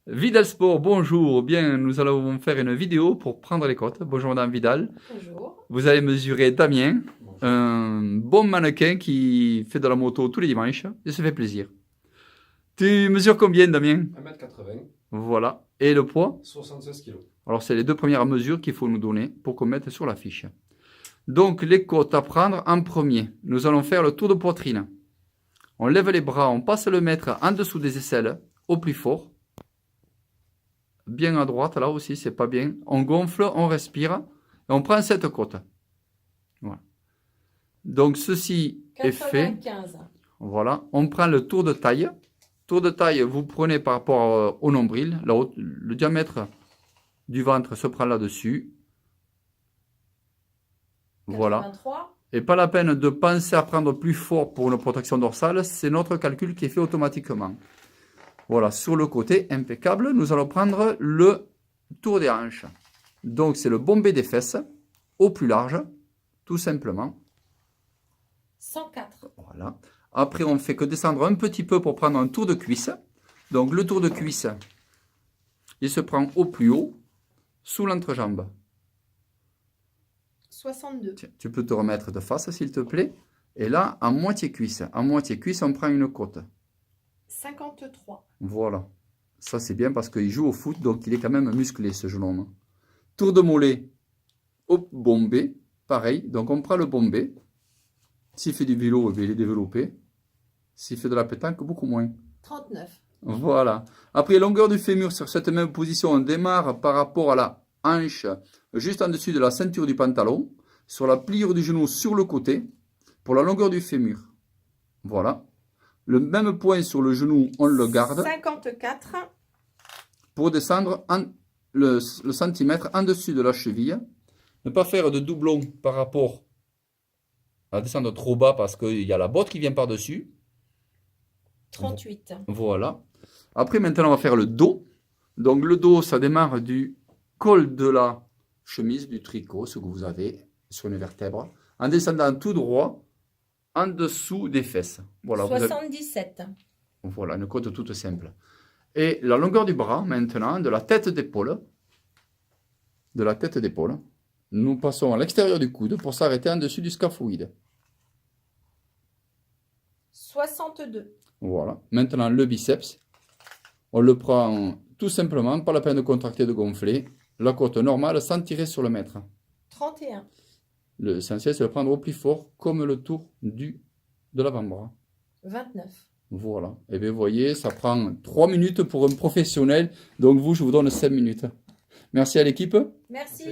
Vidal Sport, bonjour. Bien, nous allons faire une vidéo pour prendre les côtes. Bonjour Madame Vidal. Bonjour. Vous allez mesurer Damien, Bonjour. un bon mannequin qui fait de la moto tous les dimanches et se fait plaisir. Tu mesures combien Damien? 1m80, Voilà. Et le poids? 76 kg. Alors c'est les deux premières mesures qu'il faut nous donner pour qu'on mette sur la fiche. Donc les côtes à prendre en premier. Nous allons faire le tour de poitrine. On lève les bras, on passe le mètre en dessous des aisselles, au plus fort. Bien à droite, là aussi, c'est pas bien. On gonfle, on respire, et on prend cette côte. Voilà. Donc, ceci est fait. 95. Voilà. On prend le tour de taille. Tour de taille, vous prenez par rapport au nombril. Le diamètre du ventre se prend là-dessus. Voilà. 83. Et pas la peine de penser à prendre plus fort pour une protection dorsale. C'est notre calcul qui est fait automatiquement. Voilà, sur le côté, impeccable. Nous allons prendre le tour des hanches. Donc, c'est le bombé des fesses, au plus large, tout simplement. 104. Voilà. Après, on fait que descendre un petit peu pour prendre un tour de cuisse. Donc, le tour de cuisse, il se prend au plus haut, sous l'entrejambe. 62. Tiens, tu peux te remettre de face, s'il te plaît. Et là, en moitié cuisse. En moitié cuisse, on prend une côte. 53. Voilà. Ça, c'est bien parce qu'il joue au foot, donc il est quand même musclé, ce jeune homme. Tour de mollet au bombé. Pareil. Donc, on prend le bombé. S'il fait du vélo, il est développé. S'il fait de la pétanque, beaucoup moins. 39. Voilà. Après, longueur du fémur sur cette même position, on démarre par rapport à la hanche, juste en dessus de la ceinture du pantalon, sur la pliure du genou sur le côté, pour la longueur du fémur. Voilà. Le même point sur le genou, on le garde 54. pour descendre le centimètre en dessus de la cheville. Ne pas faire de doublon par rapport à descendre trop bas parce qu'il y a la botte qui vient par-dessus. 38. Voilà. Après, maintenant, on va faire le dos. Donc, le dos, ça démarre du col de la chemise, du tricot, ce que vous avez sur une vertèbre, en descendant tout droit en dessous des fesses. Voilà, 77. Voilà, une côte toute simple. Et la longueur du bras, maintenant, de la tête d'épaule, nous passons à l'extérieur du coude pour s'arrêter en dessus du scaphoïde. 62. Voilà. Maintenant, le biceps, on le prend tout simplement, pas la peine de contracter, de gonfler, la côte normale sans tirer sur le mètre. 31. L'essentiel, c'est de le prendre au plus fort, comme le tour de l'avant-bras. 29. Voilà. Et bien, vous voyez, ça prend 3 minutes pour un professionnel. Donc, vous, je vous donne 5 minutes. Merci à l'équipe. Merci.